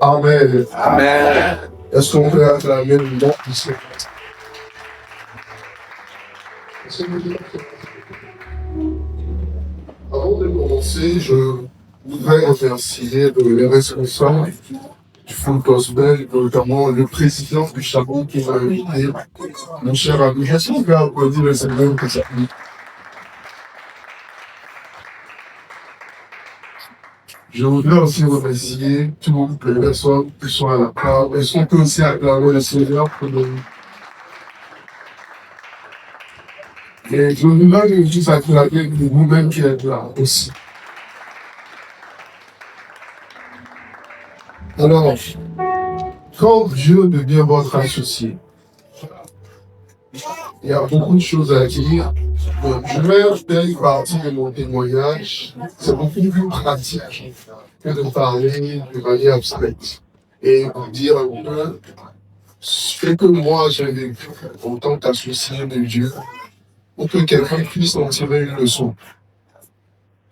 Amen. Amen. Est-ce qu'on peut acclamer le nom du Seigneur? Avant de commencer, je voudrais remercier les responsables du Full Gospel, notamment le président du Chapeau qui m'a invité, mon cher ami. Est-ce qu'on peut applaudir le Seigneur que ça dit? Je voudrais aussi remercier toutes les personnes qui sont à la part. Est-ce qu'on peut aussi acclamer le Seigneur pour nous? Et je voudrais juste acclamer pour vous-même qui êtes là aussi. Alors, quand Dieu devient votre associé, il y a beaucoup de choses à dire. Donc, je vais faire une partie de mon témoignage. C'est beaucoup plus pratique que de parler de manière abstraite. Et vous dire un peu ce que moi j'ai vécu en tant qu'associé de Dieu, pour que quelqu'un puisse en tirer une leçon.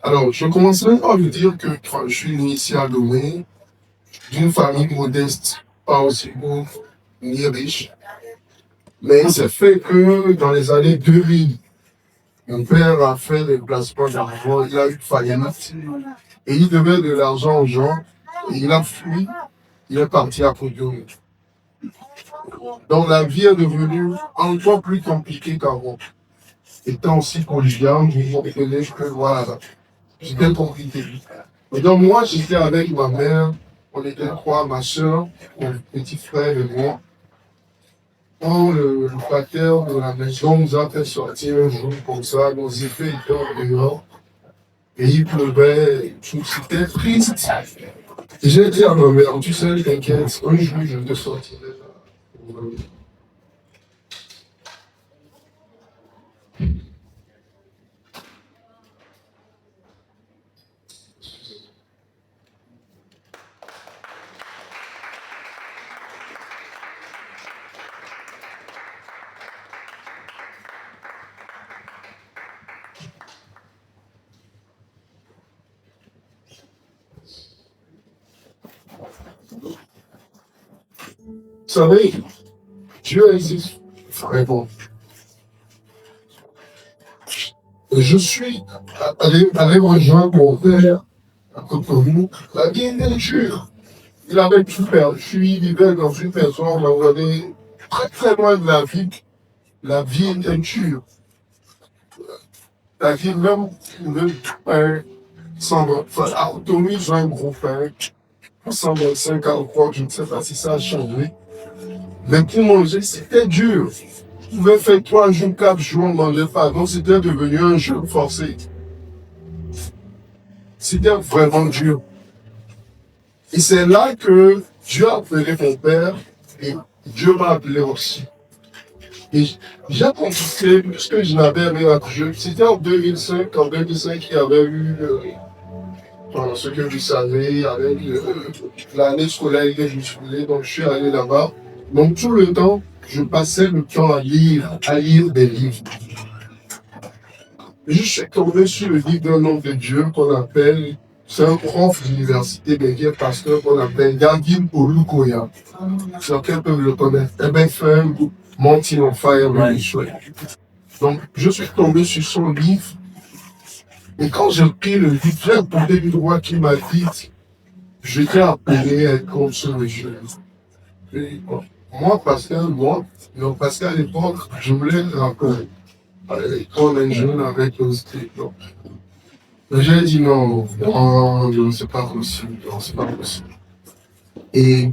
Alors, je commencerai par vous dire que je suis né ici à Lomé, d'une famille modeste, pas aussi pauvre ni riche. Mais il s'est fait que dans les années 2000, mon père a fait des placements d'argent, il a eu faillite et il devait de l'argent aux gens. Et il a fui, il est parti à Cotonou. Donc la vie est devenue encore plus compliquée qu'avant. Étant aussi polygame, vous comprenez que voilà, c'était compliqué. Et donc moi, j'étais avec ma mère, on était trois, ma soeur, mon petit frère et moi. Quand le locataire de la maison nous a fait sortir un jour comme ça, nos effets étaient dehors, et il pleuvait, tout c'était triste. Et j'ai dit à ma mère, tu sais, t'inquiète, un jour je te sortirai. Vous savez, Dieu existe vraiment. Et je suis allé rejoindre mon père à Cotonou. La vie était dure. Il avait tout perdu, il vivait dans une maison, on allait très très loin de la vie. La vie était dure. La vie même, le pain, à Cotonou, ils ont un gros pain, 125 ans, quoi, je ne sais pas si ça a changé. Mais pour manger, c'était dur. On pouvait faire 3 jours, 4 jours, on ne mangeait pas. Donc c'était devenu un jeu forcé. C'était vraiment dur. Et c'est là que Dieu a appelé mon père et Dieu m'a appelé aussi. Et j'ai compris ce que je n'avais rien. C'était en 2005. En 2005, il y avait eu, ce que vous savez, avec l'année scolaire que je suis allé. Donc je suis allé là-bas. Donc tout le temps, je passais le temps à lire des livres. Je suis tombé sur le livre d'un homme de Dieu qu'on appelle, c'est un prof d'université, mais qui est pasteur, qu'on appelle Gagin Olukoya. Certains peuvent le connaître. MFM, Mountain on Fire Ministry. Donc, je suis tombé sur son livre. Et quand j'ai pris le livre, j'ai appelé du droit qui m'a dit, je t'ai appelé à être comme ce monsieur. Moi, parce qu'à l'époque, je voulais rappeler à l'école un jeune avec le style. Mais j'ai dit non, non, c'est pas possible, non, c'est pas possible. Et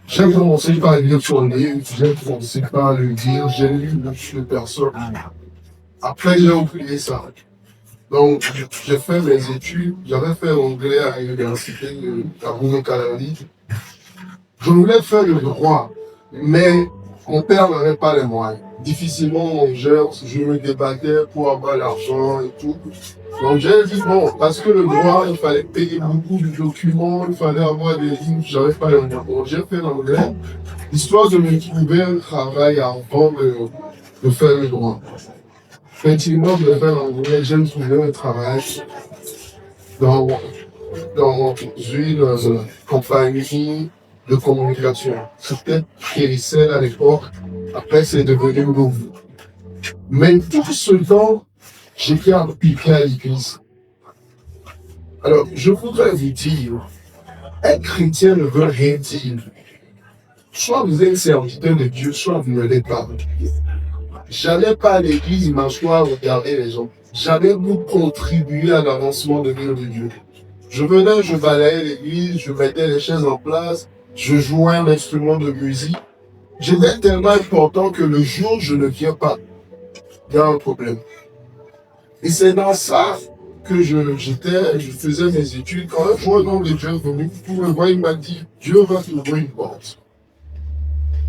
j'ai commencé par lire son livre, j'ai commencé par le dire, j'ai lu beaucoup de personnes. Après, j'ai oublié ça. Donc, j'ai fait mes études, j'avais fait anglais à l'université de Kaboul-Kalari. Je voulais faire le droit, mais mon père n'avait pas les moyens. Difficilement, je me débattais pour avoir l'argent et tout. Donc j'ai dit bon, parce que le droit, il fallait payer beaucoup de documents, il fallait avoir des livres, j'avais pas les moyens. Donc j'ai fait l'anglais, histoire de me trouver un travail avant de faire le droit. Effectivement, de faire l'anglais, j'ai trouvé un travail dans dans une compagnie de communication. C'était Kéricel à l'époque. Après, c'est devenu Move. Mais tout ce temps, j'étais impliqué à l'église. Alors, je voudrais vous dire, un chrétien ne veut rien dire. Soit vous êtes serviteur de Dieu, soit vous ne l'êtes pas. J'allais pas à l'église m'asseoir, regarder les gens. J'allais vous contribuer à l'avancement de l'œuvre de Dieu. Je venais, je balayais l'église, je mettais les chaises en place, je jouais un instrument de musique. J'étais tellement important que le jour où je ne viens pas, il y a un problème. Et c'est dans ça que je faisais mes études. Quand un jour, un homme de Dieu est venu pour me voir, il m'a dit, Dieu va t'ouvrir une porte.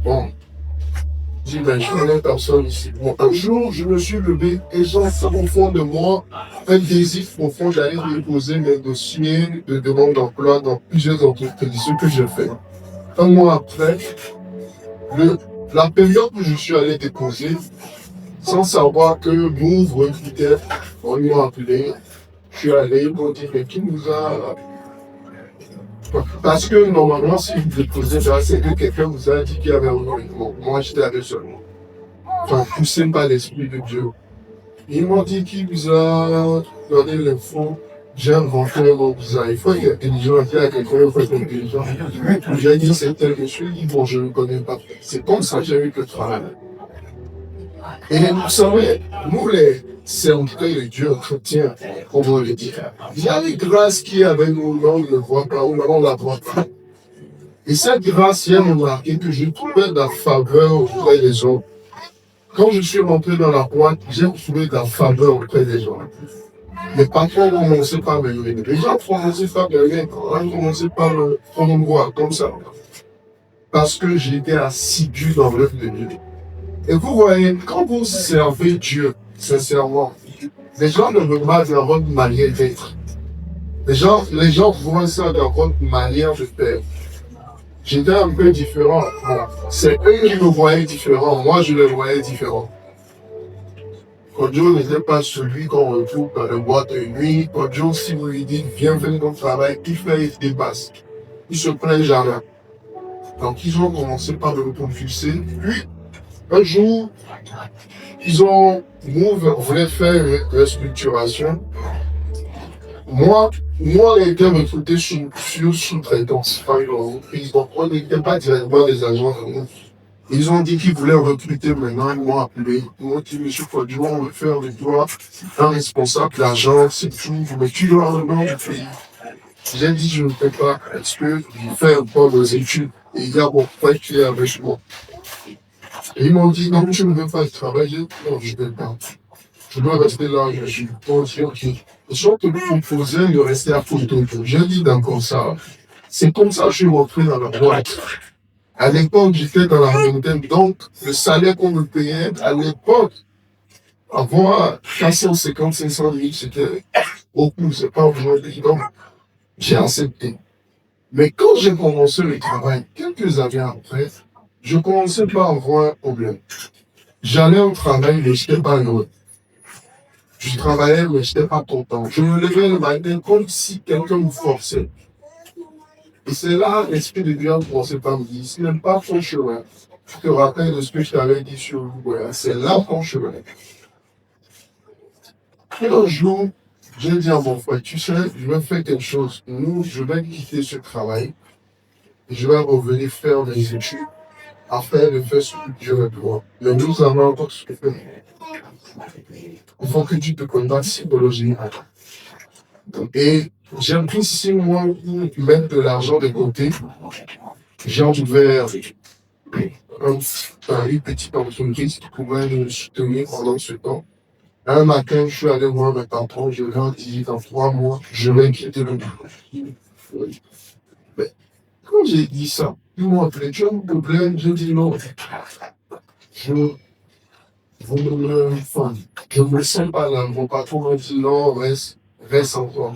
Bon, j'ai dit, ben, je connais personne ici. Bon, un jour, je me suis levé et j'ai au fond de moi un désir profond d'aller déposer mes dossiers de demande d'emploi dans plusieurs entreprises, ce que j'ai fait. Un mois après, la période où je suis allé déposer, sans savoir que Move recrutait, on m'a appelé, je suis allé, ils m'ont dit, mais qui nous a... Parce que normalement, si vous déposez, c'est que quelqu'un vous a dit qu'il y avait un recrutement. Moi, j'étais allé seulement. Enfin, poussé par l'Esprit de Dieu. Ils m'ont dit qui vous a donné l'info. J'ai inventé un nom bizarre. Il faut être intelligent, il y a quelqu'un il faut être intelligent. J'ai dit c'est tel monsieur, il dit bon, je ne le connais pas. C'est comme ça que j'ai eu le travail. Et vous savez, nous les serviteurs de Dieu chrétiens, on va le dire, il y a une grâce qui est avec nous, on ne le voit pas, ou on ne la voit pas. Et cette grâce, il y a remarqué que je trouvais de la faveur auprès des gens. Quand je suis rentré dans la boîte, j'ai trouvé de la faveur auprès des gens. Les patrons ont commencé par me lever. Les gens ont commencé par me lever. Ont commencé par me promouvoir comme ça. Parce que j'étais assidu dans l'œuvre de Dieu. Et vous voyez, quand vous servez Dieu, sincèrement, les gens ne veulent pas dans votre manière d'être. Les gens voient ça dans votre manière de faire. J'étais un peu différent. Bon, c'est eux qui me voyaient différent. Moi, je les voyais différent. Kodjo n'était pas celui qu'on retrouve dans les boîtes de nuit. Kodjo, si vous lui dites, viens faire ton travail, il fait, il se dépasse. Il se plaint jamais. Donc, ils ont commencé par me propulser. Puis, un jour, voulait faire une restructuration. Moi, on était recruté sur sous-traitance par une entreprise. Donc, on n'était pas directement des agents. Ils ont dit qu'ils voulaient recruter maintenant. Ils m'ont appelé. Ils m'ont dit, monsieur Kodjo, on veut faire de toi un responsable d'agence et tout. Mais tu dois le nom du pays. J'ai dit, je ne peux pas. Est-ce que je fais encore nos études? Et il y a mon frère qui est avec moi. Et ils m'ont dit, non, je ne veux pas travailler. Non, je ne veux pas. Je dois rester là, je suis conscient que les gens que vous proposez de rester à photo. J'ai dit d'accord ça. C'est comme ça que je suis rentré dans la boîte. À l'époque, j'étais dans la vingtaine, donc le salaire qu'on me payait à l'époque, avoir 450, 500 000, c'était beaucoup, c'est pas aujourd'hui. Donc, j'ai accepté. Mais quand j'ai commencé le travail, quelques années après, je commençais par avoir un problème. J'allais au travail, mais je n'étais pas heureux. Je travaillais, mais je n'étais pas content. Je me levais le matin comme si quelqu'un me forçait. Et c'est là l'Esprit de Dieu a commencé par me dire, ce n'est pas ton chemin. Tu te rappelles de ce que je t'avais dit sur vous, voilà, c'est là ton chemin. Et un jour, j'ai dit à mon frère, tu sais, je vais faire quelque chose. Je vais quitter ce travail et je vais revenir faire mes études afin de faire ce que Dieu veut pour moi. Mais nous avons encore ce que faire. Il faut que tu te contactes psychologiquement. Et j'ai pris 6 mois pour mettre de l'argent de côté. J'ai ouvert une petite entreprise qui pouvait nous soutenir pendant ce temps. Un matin, je suis allé voir mes patrons, je leur ai dit, dans 3 mois, je vais quitter le boulot. Mais quand j'ai dit ça, ils m'ont appelé, tu as un problème? J'ai dit non. Je ne me sens pas là. Mon patron m'a dit non, reste encore.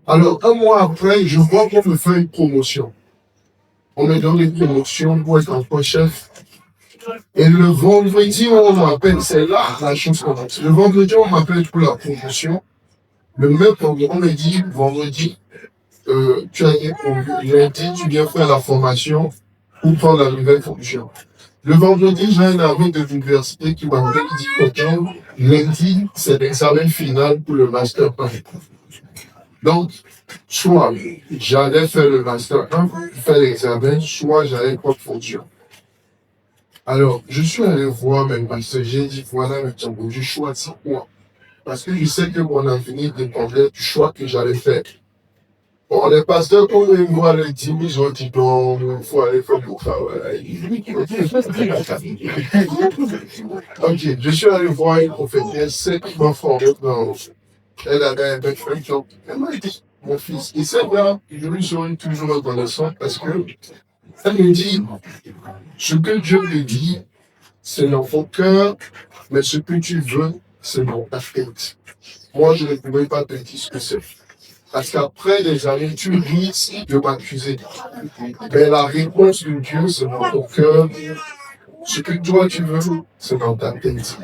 Alors, un mois après, je vois qu'on me fait une promotion. On me donne une promotion pour être encore chef. Et le vendredi, on m'appelle, c'est là la chose commence. Le vendredi, on m'appelle pour la promotion. Le même vendredi, on me dit, vendredi, tu as été promu. Lundi, tu viens faire la formation pour prendre la nouvelle fonction. Le vendredi, j'ai un ami de l'université qui m'a dit, OK, lundi, c'est l'examen final pour le master 1. Donc, soit j'allais faire le master 1, faire l'examen, soit j'allais prendre fonction. Alors, je suis allé voir mes masters, j'ai dit, voilà, maintenant, je choisis quoi? Parce que je sais que mon avenir dépendait du choix que j'allais faire. Bon, les pasteurs, quand ils me voient le 10 000, ils ont dit, non, il faut aller faire le travail. Ok, je suis allé voir une prophétesse, celle qui m'a formé dans. Elle avait un bec job. Elle m'a dit, mon fils, et c'est là, je lui serai toujours reconnaissant parce que elle me dit, ce que Dieu te dit, c'est dans ton cœur, mais ce que tu veux, c'est dans ta tête. Moi, je ne pouvais pas te dire ce que c'est. Parce qu'après des années, tu risques de m'accuser. Mais la réponse de Dieu, c'est dans ton cœur. Ce que toi, tu veux, c'est dans ta tête.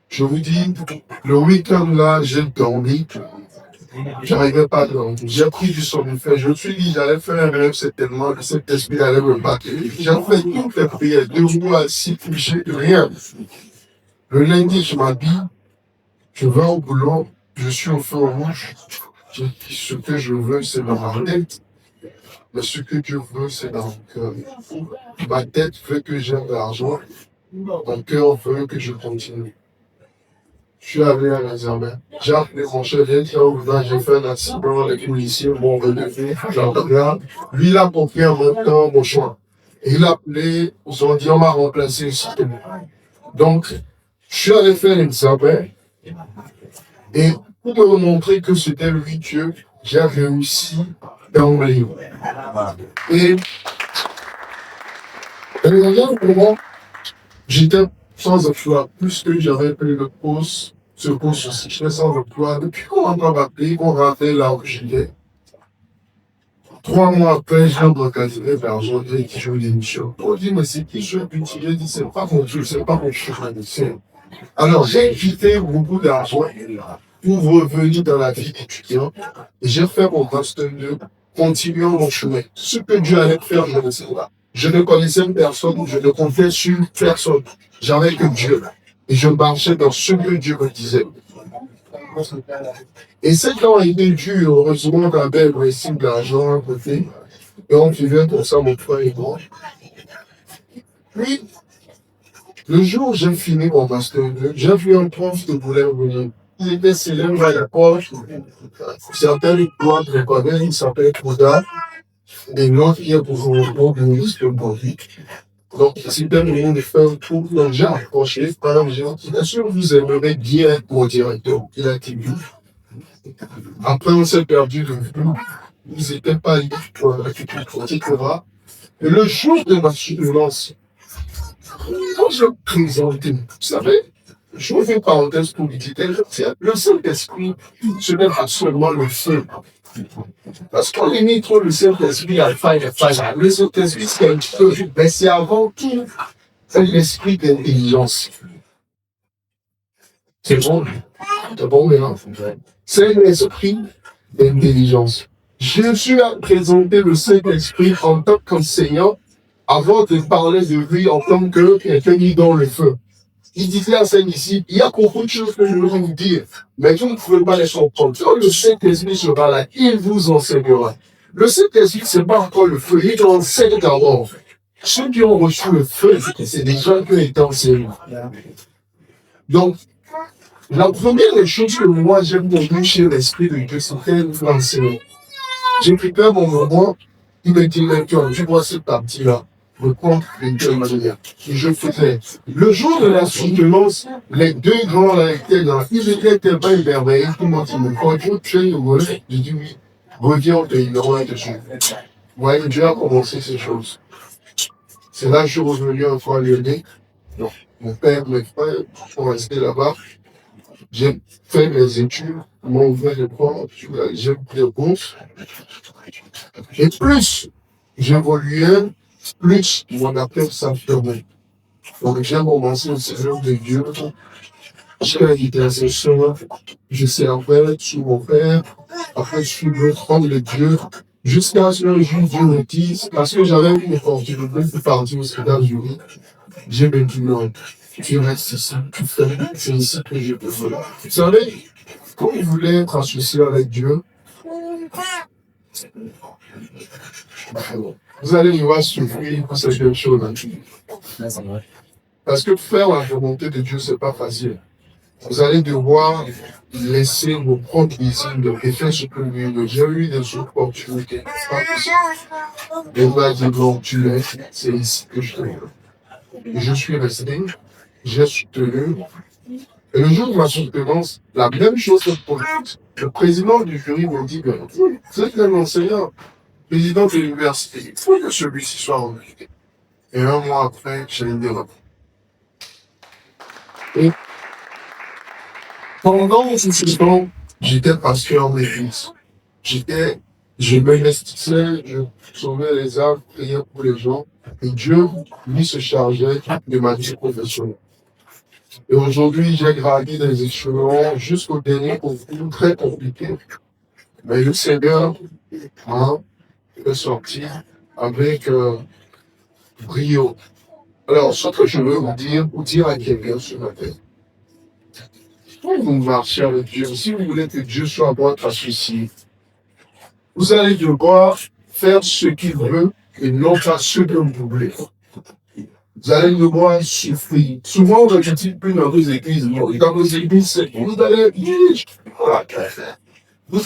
Je vous dis, le week-end là, j'ai dormi. J'arrivais pas à dormir. J'ai pris du somnifère. Je me suis dit, j'allais faire un rêve, certainement, que cet esprit allait me battre. J'ai fait toutes les prières, 2 mois, 6 couchés, rien. Le lundi, je m'habille, je vais au boulot, je suis au feu rouge. Je dis, ce que je veux, c'est dans ma tête. Mais ce que Dieu veut, c'est dans mon cœur. Ma tête veut que j'aime l'argent. Mon cœur veut que je continue. Je suis allé à l'examen. J'ai appelé mon chef, j'ai dit, oh, là, j'ai fait un accident, les policiers m'ont relevé. Lui, il a compris en même temps mon choix. Et il a appelé, ils ont dit, on m'a remplacé ici. Donc, je suis allé faire l'examen. Et pour me montrer que c'était lui Dieu, j'ai réussi dans le livre. Et pour moi, j'étais sans emploi, puisque j'avais pris le poste, ce poste aussi, j'étais sans emploi. Depuis qu'on m'a appelé, qu'on rappelle là où j'étais. 3 mois après, j'ai recadré l'argent, j'ai dit, je veux l'émission. On dit, mais c'est qui je veux utiliser? J'ai dit, c'est pas mon truc, c'est pas mon chemin de scène. Alors, j'ai quitté beaucoup d'argent pour revenir dans la vie étudiante. Et j'ai fait mon master 2, continuant mon chemin. Ce que Dieu allait faire, je ne sais pas. Je ne connaissais personne, je ne comptais sur personne. J'avais que Dieu. Et je marchais dans ce que Dieu me disait. Et 7 ans a été dur, heureusement, on avait le récit d'argent à côté. Et on vivait comme ça, mon frère et moi. Puis, le jour où j'ai fini mon master 2, j'ai vu un prof de voulait venir. Il était célèbre à l'époque. Certains le reconnaissent, il s'appelle Kouda. Et l'autre, il est pour le ministre de Bobby. Donc, c'était le moment de faire un tour. Donc, j'ai approché par un géant. Bien sûr, vous aimeriez bien être mon directeur. Il a été vu. Après, on s'est perdu de vue. Ils n'étaient pas libres, etc. Et le jour de ma soutenance, quand je présentais, vous savez, je vous fais une parenthèse pour vous dire, le Saint-Esprit, ce n'est pas seulement le feu. Parce qu'on limite trop le Saint-Esprit à faire. Le Saint-Esprit, c'est un feu, mais c'est avant tout un esprit d'intelligence. C'est bon mélange. C'est un esprit d'intelligence. Je suis à présenter le Saint-Esprit en tant qu'enseignant avant de parler de lui en tant que quelqu'un qui dans le feu. Il disait à scène ici, il y a beaucoup de choses que je veux vous dire, mais vous ne pouvez pas les comprendre. Quand le Saint-Esprit sera là, il vous enseignera. Le Saint-Esprit, c'est pas encore le feu, il enseigne d'abord. Ceux qui ont reçu le feu, c'est des gens qui ont été enseignés. Donc, la première des choses que moi j'aime beaucoup chez l'Esprit de Dieu, c'était l'enseignement. J'ai préparé mon moment, il me dit, maintenant, tu vois cette partie-là, le compte de Dieu manière. Et je faisais. Le jour de la soutenance, les 2 grands là étaient là. Ils étaient tellement émerveillés. Tout le monde dit, mais quand tu es heureux, j'ai dit oui, reviens, on te numéro dessus. Ouais, Dieu a commencé ces choses. C'est là que je suis revenu un fois à Lyonnais. Donc, mon père, mes frères sont restés là-bas. J'ai fait mes études, m'ont ouvert les portes, j'ai pris le bourse. Et plus j'évoluais, plus mon appel s'affirmait. Donc j'ai commencé au Seigneur de Dieu. J'ai intercesseur, je servais sous mon père, après je suis l'autre homme de Dieu, jusqu'à ce qu'un jour Dieu me dise, parce que j'avais une opportunité de partir aux États-Unis, j'ai maintenant, tu restes ici, tu fais, c'est ici que je peux faire. Vous savez, quand vous voulez être associé avec Dieu, vous allez devoir souffrir pour cette chose. Parce que faire la volonté de Dieu, c'est pas facile. Vous allez devoir laisser vos propres désirs et faire ce que lui veut. J'ai eu des opportunités. Et il m'a dit, non, tu l'es, c'est ici que je te veux. Et je suis resté, j'ai soutenu. Et le jour de ma soutenance, la même chose se produit. Le président du jury m'a dit, vous êtes un enseignant, président de l'université, il faut que celui-ci soit remercié. Et un mois après, j'ai une dérapé. Et pendant ce temps, j'étais pasteur d'église. Je m'investissais, je sauvais les âmes, priais pour les gens. Et Dieu, lui, se chargeait de ma vie professionnelle. Et aujourd'hui, j'ai gravi des échelons jusqu'au dernier concours très compliqué. Mais le Seigneur m'a fait sortir avec brio. Alors, ce que je veux vous dire à quelqu'un ce matin, quand vous marchez avec Dieu, si vous voulez que Dieu soit votre associé, vous allez devoir faire ce qu'il veut et non pas ce que vous voulez. Vous allez devoir souffrir. Souvent, on critique plus dans vos églises. Dans vos églises, vous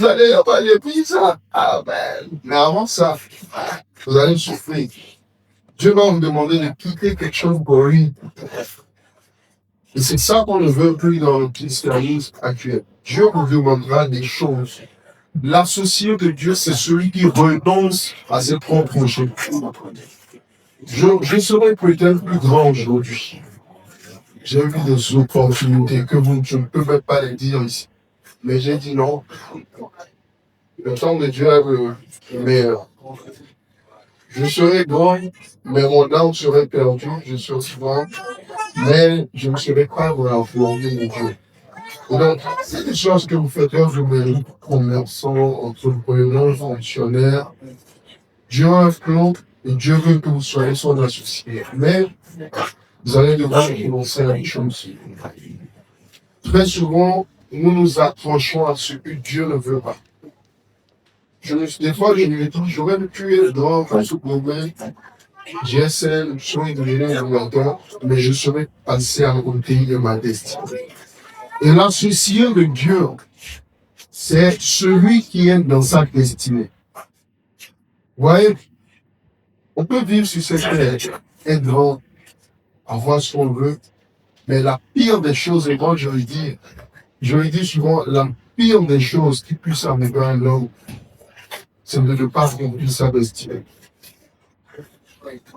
allez avoir l'église. Amen. Mais avant ça, vous allez souffrir. Dieu va vous demander de quitter quelque chose pour lui. Et c'est ça qu'on ne veut plus dans le christianisme actuel. Dieu vous demandera des choses. L'associé de Dieu, c'est celui qui renonce à ses propres projets. Je serais peut-être plus grand aujourd'hui. J'ai eu des opportunités que je ne peux même pas les dire ici. Mais j'ai dit non. Le temps de Dieu est le meilleur. Je serai grand, mais mon âme serait perdue. Je serai grand, mais je ne serai pas dans la volonté de Dieu. Donc, c'est des choses que vous faites quand vous mérite, commerçants, entrepreneurs, fonctionnaires. Dieu a un plan et Dieu veut que vous soyez son associé. Mais vous allez devoir renoncer à une chose. Très souvent, nous nous accrochons à ce que Dieu ne veut pas. Des fois, je me dis, j'aurais pu être dans un moment, GSL, je serais devenu un mentor, mais je serais passé à côté de ma destinée. Et l'associé de Dieu, c'est celui qui est dans sa destinée. Vous voyez, on peut vivre sur cette terre, être grand, avoir ce qu'on veut, mais la pire des choses, et moi je le dis souvent, la pire des choses qui puisse arriver à un homme, c'est de ne pas accomplir sa destinée.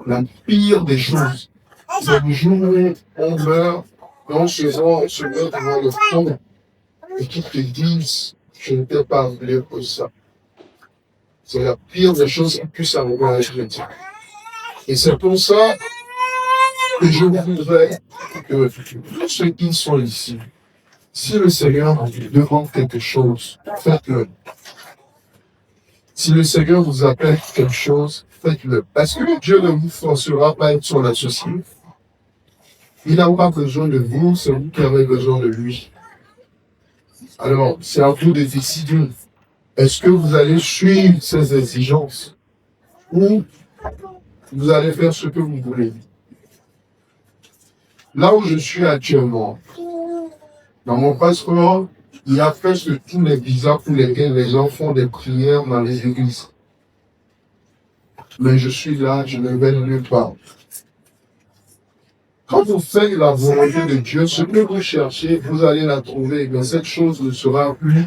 La pire des choses, c'est le jour où on meurt, et on se met devant le fond, et qui te disent, je ne t'ai pas appelé pour ça. C'est la pire des choses qui puisse arriver à un chrétien. Et c'est pour ça que je voudrais que tous ceux qui sont ici, si le Seigneur demande quelque chose, faites-le. Si le Seigneur vous appelle quelque chose, faites-le. Parce que Dieu ne vous forcera pas à être son associé. Il n'a pas besoin de vous, c'est vous qui avez besoin de lui. Alors, c'est à vous de décider. Est-ce que vous allez suivre ses exigences ou vous allez faire ce que vous voulez? Là où je suis actuellement, dans mon passeport, il y a presque tous les visas pour lesquels les gens font des prières dans les églises. Mais je suis là, je ne vais nulle part. Quand vous faites la volonté de Dieu, ce que vous cherchez, vous allez la trouver. Mais cette chose ne sera plus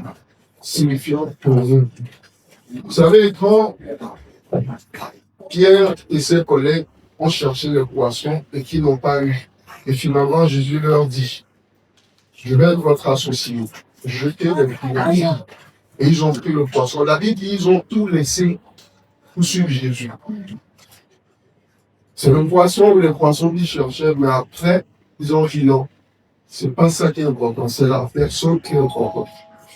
signifiante pour vous. Vous savez, quand Pierre et ses collègues ont cherché les poissons et qu'ils n'ont pas eu, et finalement Jésus leur dit, je vais être votre associé, jetez les filets. Et ils ont pris le poisson. La Bible dit, ils ont tout laissé pour suivre Jésus. C'est le poisson ou les poissons qu'ils cherchaient, mais après, ils ont dit non. C'est pas ça qui est important, c'est la personne qui est importante.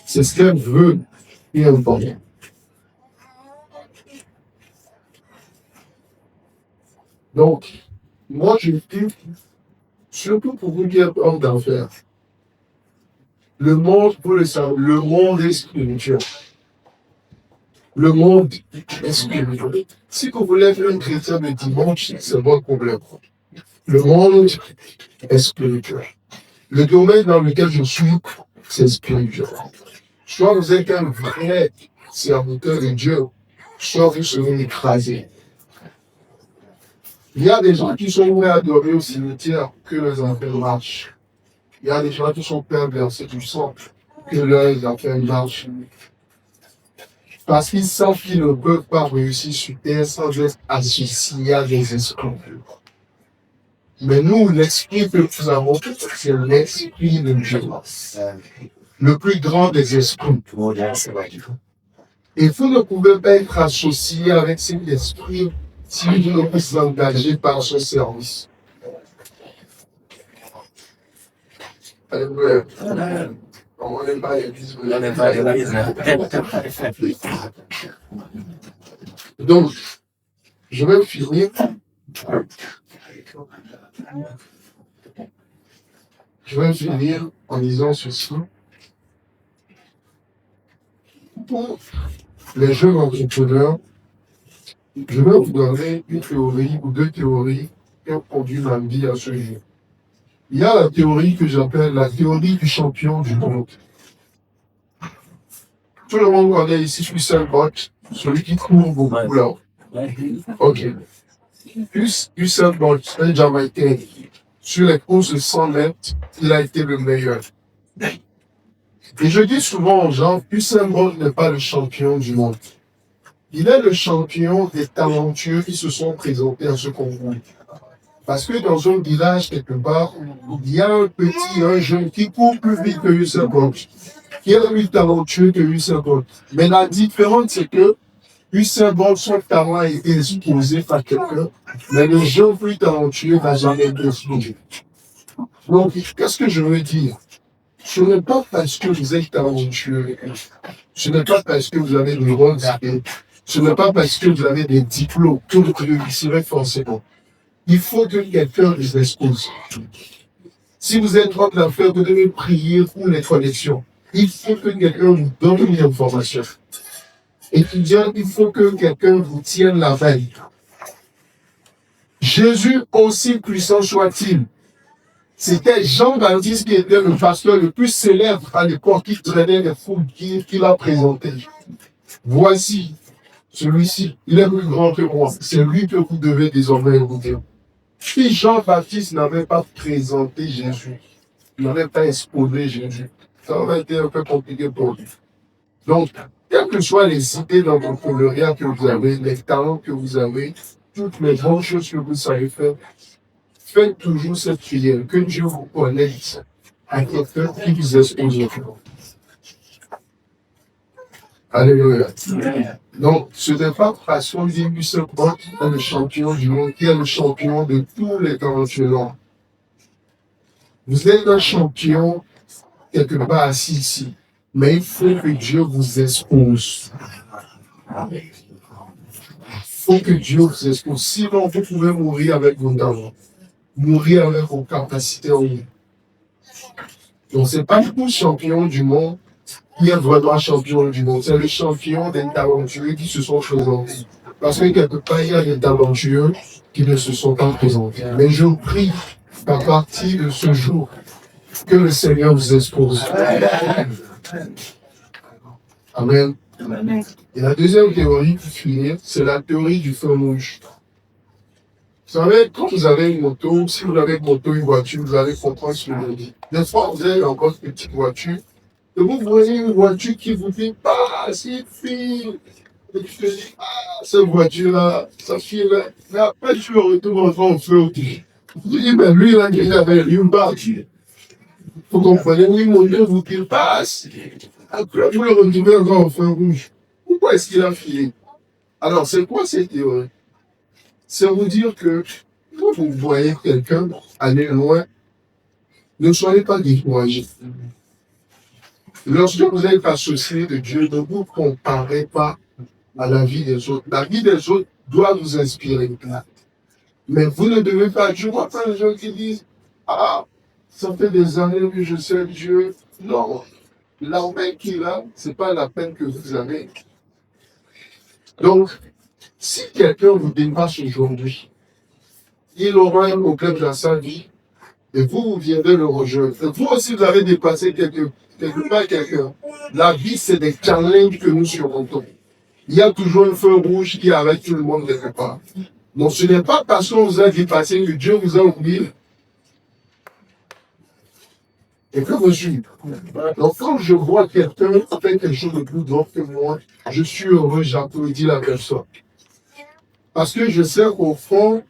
C'est ce qu'elle veut qui est important. Donc, moi, je dis, surtout pour vous qui êtes homme d'affaires, le monde, vous le savez, le monde est spirituel. Le monde est spirituel. Si vous voulez être un chrétien de dimanche, c'est votre problème. Le monde est spirituel. Le domaine dans lequel je suis, c'est spirituel. Soit vous êtes un vrai serviteur de Dieu, soit vous serez écrasé. Il y a des gens qui sont prêts à dormir au cimetière que leurs affaires marchent. Il y a des gens qui sont prêts à verser du sang que leurs affaires marchent. Parce qu'ils savent qu'ils ne peuvent pas réussir sur terre sans être associés à des esprits. Mais nous, l'esprit que nous avons, c'est l'esprit de Dieu. Le plus grand des esprits. Et vous ne pouvez pas être associé avec cet esprit si vous ne vous engagez par ce service. Alléluia. On n'aime pas l'église. Donc, je vais finir. Je vais finir en disant ceci. Pour les jeunes entrepreneurs, je vais vous donner une théorie ou deux théories qui ont conduit ma vie à ce jour. Il y a la théorie que j'appelle la théorie du champion du monde. Tout le monde connaît ici Usain Bolt, celui qui court beaucoup là. Ok. Usain Bolt, un Jamaïcain, sur les courses de 100 mètres, il a été le meilleur. Et je dis souvent aux gens, Usain Bolt n'est pas le champion du monde. Il est le champion des talentueux qui se sont présentés à ce concours. Parce que dans un village quelque part, il y a un jeune qui court plus vite que Usain Bolt, qui est plus talentueux que Usain Bolt. Mais la différence, c'est que Usain Bolt, son talent a été exposé par quelqu'un, mais le jeune plus talentueux n'a jamais été exposé. Donc, qu'est-ce que je veux dire? Ce n'est pas parce que vous êtes talentueux, ce n'est pas parce que vous avez des rôles, ce n'est pas parce que vous avez des diplômes que vous réussirez forcément. Il faut que quelqu'un vous expose. Si vous êtes homme d'affaires, vous devez prier pour les connexions. Il faut que quelqu'un vous donne une information. Étudiant, il faut que quelqu'un vous tienne la main. Jésus, aussi puissant soit-il, c'était Jean-Baptiste qui était le pasteur le plus célèbre à l'époque qui traînait les foules qui l'a présenté. Voici celui-ci, il est plus grand que moi. C'est lui que vous devez désormais écouter. Si Jean-Baptiste n'avait pas présenté Jésus, il n'avait pas exposé Jésus, ça aurait été un peu compliqué pour lui. Donc, quelles que soient les idées d'entrepreneuriat que vous avez, les talents que vous avez, toutes les grandes choses que vous savez faire, faites toujours cette prière, que Dieu vous connecte à quelqu'un qui vous expose. Alléluia. Donc, ce n'est pas parce qu'on dit Usain Bolt est le champion du monde, qui est le champion de tous les talentueux. Vous êtes un champion quelque part assis ici, mais il faut que Dieu vous expose. Il faut que Dieu vous expose. Sinon, vous pouvez mourir avec vos talents, mourir avec vos capacités en vous. Donc, ce n'est pas le champion du monde qui est vraiment champion du monde. C'est le champion des talentueux qui se sont présentés. Parce que quelque part, il y a des talentueux qui ne se sont pas présentés. Mais je prie qu'à partir de ce jour, que le Seigneur vous expose. Amen. Et la deuxième théorie, pour finir, c'est la théorie du feu rouge. Vous savez, quand vous avez une moto, si vous avez une moto, une voiture, vous allez comprendre ce que je dis. Des fois, vous avez encore une petite voiture, et vous voyez une voiture qui vous dit, ah, c'est file. Et tu te dis, ah, cette voiture-là, ça file. Mais après, tu le retrouves en feu. Tu te dis, mais lui, là, il avait une barre. Vous comprenez, oui, mon Dieu vous qu'il passe. Après, vous le retrouvez encore en feu rouge. Pourquoi est-ce qu'il a filé? Alors, c'est quoi cette théorie? C'est vous dire que quand vous voyez quelqu'un aller loin, Ne soyez pas découragés. Lorsque vous êtes associé de Dieu, ne vous comparez pas à la vie des autres. La vie des autres doit nous inspirer. Mais vous ne devez pas. Je vois plein de gens qui disent, ah, ça fait des années que je sais Dieu. Non, l'armée qu'il a, c'est pas la peine que vous avez. Donc, si quelqu'un vous dépasse aujourd'hui, il aura un problème dans sa vie, et vous viendrez le rejoindre. Et vous aussi, vous avez dépassé quelque part quelqu'un. La vie, c'est des challenges que nous surmontons. Il y a toujours un feu rouge qui arrête tout le monde quelque part. Donc, ce n'est pas parce qu'on vous a dépassé que Dieu vous a oublié. Et que vous suivez. Donc, quand je vois quelqu'un faire quelque chose de plus grand que moi, je suis heureux, j'applaudis la personne. Parce que je sais qu'au fond,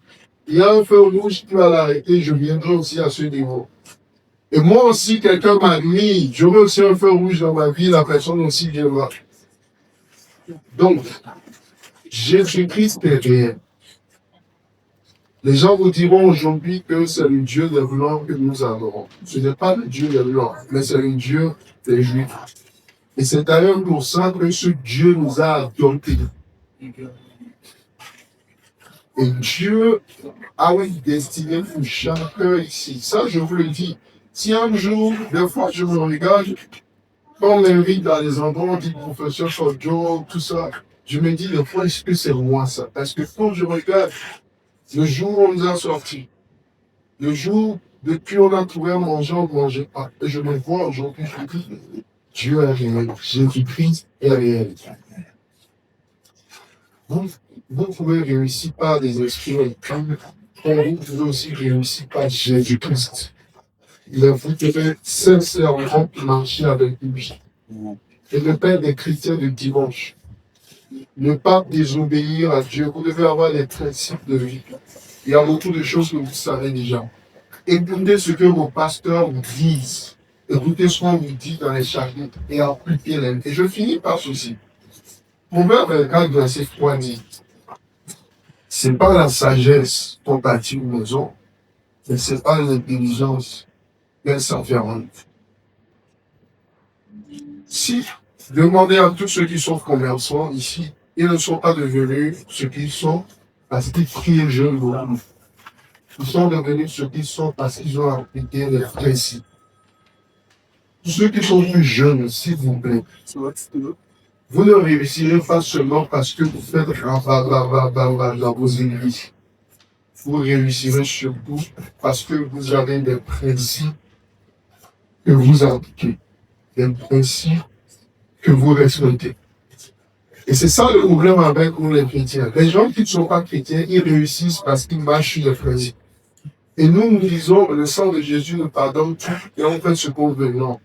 il y a un feu rouge qui va l'arrêter, je viendrai aussi à ce niveau. Et moi aussi, quelqu'un m'a mis, j'aurai aussi un feu rouge dans ma vie, la personne aussi viendra. Donc, Jésus-Christ est réel. Les gens vous diront aujourd'hui que c'est le Dieu des Blancs que nous adorons. Ce n'est pas le Dieu des Blancs, mais c'est le Dieu des Juifs. Et c'est d'ailleurs pour ça que ce Dieu nous a adoptés. Et Dieu a une destinée pour chacun ici. Ça, je vous le dis. Si un jour, des fois, je me regarde, quand on m'invite dans les endroits, on dit professeur Chodjo, tout ça, je me dis, des fois, est-ce que c'est moi ça? Parce que quand je regarde, le jour où on nous a sortis, le jour depuis on a trouvé à manger, on ne mangeait pas. Et je me vois aujourd'hui, je me dis, Dieu est réel, Jésus-Christ est réel. Vous pouvez réussir par des esprits, comme vous pouvez aussi réussir par Jésus-Christ. Mais vous devez sincèrement marcher avec lui. Et le Père des chrétiens de dimanche. Ne pas désobéir à Dieu. Vous devez avoir des principes de vie. Il y a beaucoup de choses que vous savez déjà. Écoutez ce que vos pasteurs vous disent. Écoutez ce qu'on vous dit dans les chapitres et appliquez-les. Et je finis par ceci. Proverbe 24, verset 3 dit, c'est pas la sagesse qu'on bâtit une maison, mais c'est pas l'intelligence qu'elle s'enferme. Si, demandez à tous ceux qui sont commerçants ici, ils ne sont pas devenus ce qu'ils sont parce qu'ils prient Dieu beaucoup. Ils sont devenus ce qu'ils sont parce qu'ils ont appliqué les principes. Ceux qui sont plus jeunes, s'il vous plaît, vous ne réussirez pas seulement parce que vous faites dans vos églises. Vous réussirez surtout parce que vous avez des principes que vous appliquez, des principes que vous respectez. Et c'est ça le problème avec nous les chrétiens. Les gens qui ne sont pas chrétiens, ils réussissent parce qu'ils marchent sur les principes. Et nous disons, le sang de Jésus nous pardonne tout et on fait ce qu'on veut. Non,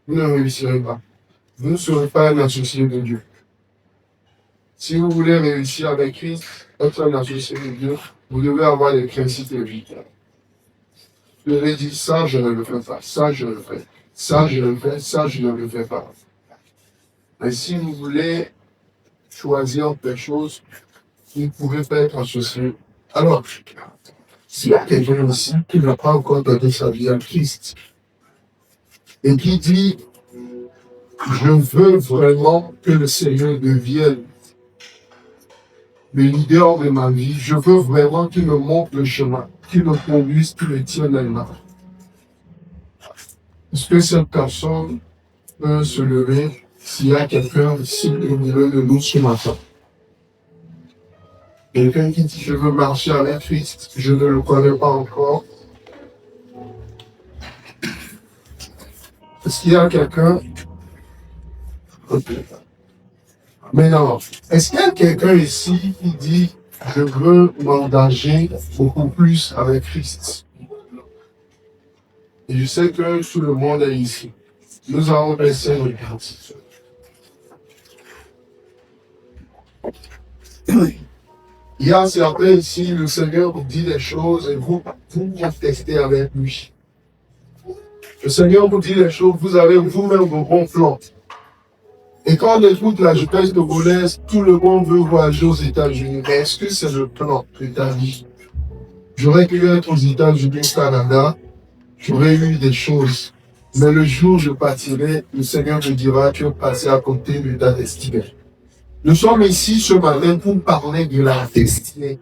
vous ne réussirez pas. Vous ne serez pas un associé de Dieu. Si vous voulez réussir avec Christ, être un associé de Dieu, vous devez avoir des principes de vie. Je devez dire, ça, je ne le fais pas. Ça, je le fais. Ça, je le fais. Ça, je ne le fais pas. Mais si vous voulez choisir des choses, vous ne pouvez pas être associé. Alors, s'il y a quelqu'un ici qui n'a pas encore donné sa vie à Christ et qui dit, je veux vraiment que le Seigneur devienne le leader de ma vie, je veux vraiment qu'il me montre le chemin, qu'il me conduise, qu'il me tienne la main. Est-ce que cette personne peut se lever s'il y a quelqu'un ici au milieu de nous ce matin? Quelqu'un qui dit je veux marcher avec Christ, je ne le connais pas encore. Est-ce qu'il y a quelqu'un? Maintenant, est-ce qu'il y a quelqu'un ici qui dit je veux m'engager beaucoup plus avec Christ? Et je sais que tout le monde est ici. Nous allons baisser nos cartes. Il y a certains ici, le Seigneur vous dit des choses et vous contestez avec lui. Le Seigneur vous dit des choses, vous avez vous-même vos bons plans. Et quand on écoute la jeunesse togolaise, tout le monde veut voyager aux États-Unis. Mais est-ce que c'est le plan de ta vie? J'aurais pu être aux États-Unis, au Canada. j'aurais eu des choses. Mais le jour où je partirai, le Seigneur me dira, tu es passé à côté de ta destinée. Nous sommes ici ce matin pour parler de la destinée.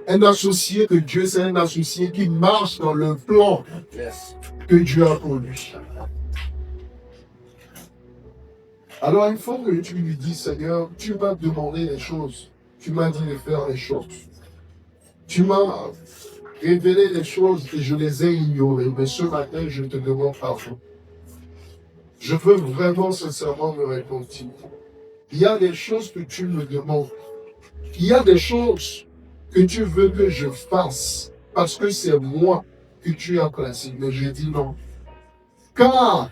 Un associé de Dieu, c'est un associé qui marche dans le plan que Dieu a pour lui. Alors il faut que tu lui dises, Seigneur, tu m'as demandé les choses. Tu m'as dit de faire les choses. Tu m'as révélé les choses et je les ai ignorées. Mais ce matin, je te demande pardon. Je veux vraiment sincèrement me repentir. Il y a des choses que tu me demandes. Il y a des choses que tu veux que je fasse parce que c'est moi que tu as placé. Mais je dis non. Car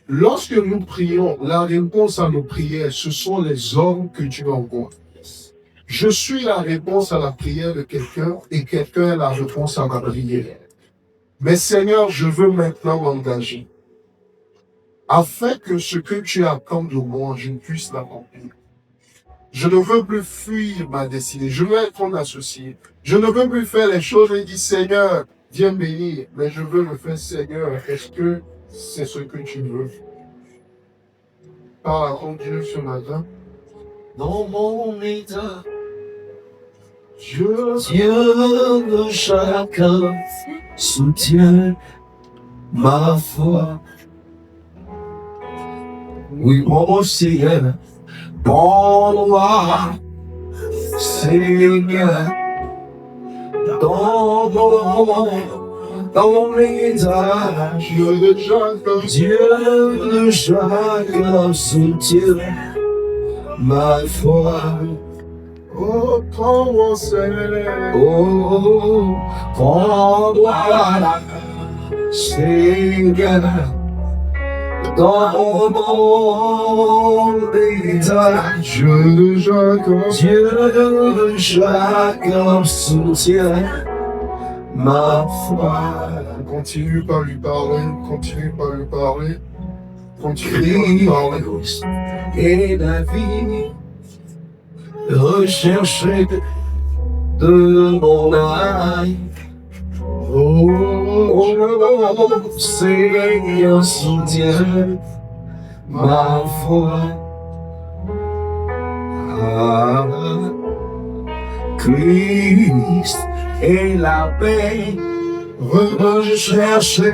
lorsque nous prions, la réponse à nos prières, ce sont les hommes que tu envoies. Je suis la réponse à la prière de quelqu'un et quelqu'un est la réponse à ma prière. Mais Seigneur, je veux maintenant m'engager afin que ce que tu attends de moi, je puisse l'accomplir. Je ne veux plus fuir ma destinée. Je veux être ton associé. Je ne veux plus faire les choses et dire, Seigneur, viens bénir. Mais je veux le faire, Seigneur, est-ce que c'est ce que tu veux? Parle à ton Dieu ce matin. Dans mon état, Dieu de chacun soutient ma foi. Oui, mon Seigneur, bon moi, Seigneur, dans mon état, Dieu de chacun, Dieu de chacun soutient ma foi. oh, prends-moi, Seigneur. Oh, prends-moi, Seigneur, dans mon état. Dieu de chacun, Dieu de chacun soutient ma foi. continue par lui parler, continue par lui parler, continue par lui parler. Christ et la vie, rechercher de mon âme. Oh, Seigneur, soutiens ma foi. Ah, Christ et la paix, rechercher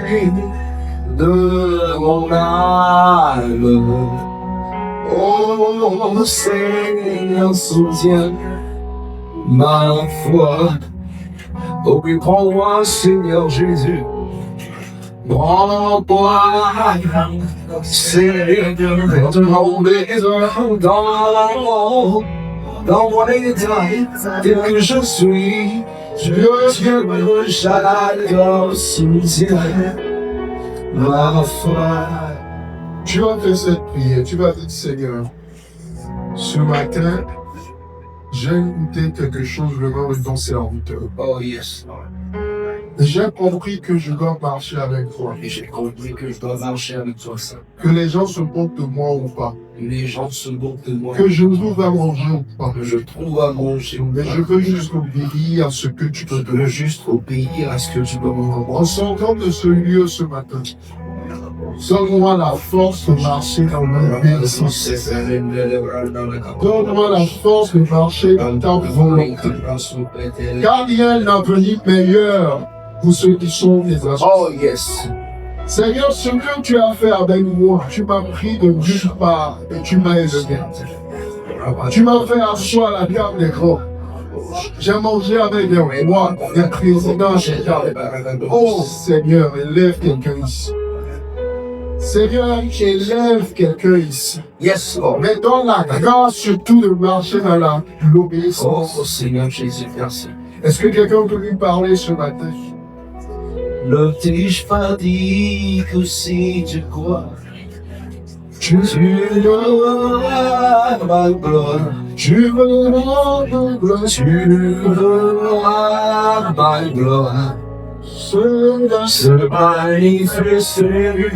de mon âme. Oh, Seigneur, soutiens ma foi. Oh, oui, prends-moi, Seigneur Jésus. Prends-moi, Seigneur, dans mon état, tel que je suis. Dieu de chacun soutient ma foi. Tu vas faire cette prière, tu vas dire, Seigneur, ce matin, j'ai écouté quelque chose venant de ton serviteur. Oh yes, Lord. Et j'ai compris que je dois marcher avec toi. Et j'ai compris que je dois marcher avec toi, ça. Que les gens se moquent de moi ou pas. Les gens se moquent de moi. Que je trouve à manger ou pas. Que je trouve à manger. Mais je veux juste obéir à ce que tu peux Je veux juste obéir à ce que tu peux me En sortant de ce lieu ce matin, donne-moi la force de marcher dans mon obéissance. Donne-moi la force de marcher dans ta volonté. Car il y a un avenir meilleur pour ceux qui sont des associés. Oh yes. Seigneur, ce que tu as fait avec moi, tu m'as pris de nulle part et tu m'as élevé. Tu m'as fait asseoir à la table des grands. J'ai mangé avec des rois, des présidents. Oh Seigneur, élève quelqu'un ici. Seigneur, élève quelqu'un ici. Yes, Lord. Mais donne la grâce surtout de marcher dans l'obéissance. Oh Seigneur Jésus, merci. Est-ce que quelqu'un peut lui parler ce matin? Ne t'ai-je pas dit que si tu crois, tu verras ma gloire. Tu veux rendre gloire. Tu verras ma gloire. Se manifester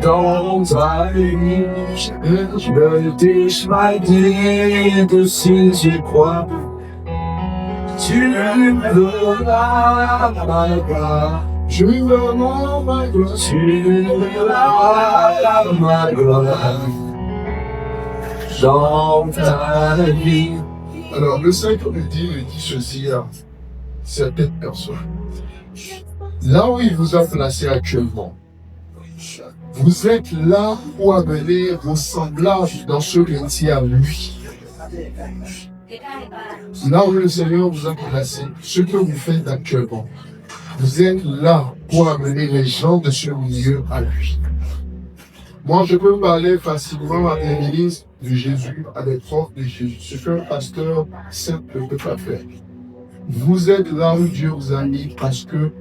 dans ta vie. Ne t'ai-je pas dit que si tu crois, tu verras ma gloire. Tu verras ma gloire. Tu verras ma gloire dans ta vie. Alors, le Seigneur me dit ceci à certaines personnes. Là où il vous a placé actuellement, vous êtes là pour amener vos semblables dans ce métier à lui. Là où le Seigneur vous a placé, ce que vous faites actuellement, vous êtes là pour amener les gens de ce milieu à lui. Moi, je peux parler facilement à des ministres de Jésus, à des profs de Jésus, ce qu'un pasteur simple ne peut pas faire. Vous êtes là où Dieu vous a mis parce que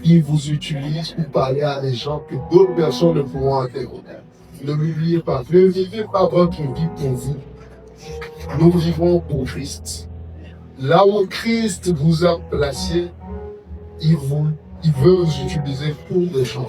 il vous utilise pour parler à des gens que d'autres personnes ne pourront entendre. Ne l'oubliez pas. Ne vivez pas votre vie pour vous. Nous vivons pour Christ. Là où Christ vous a placé, il veut vous utiliser pour des gens.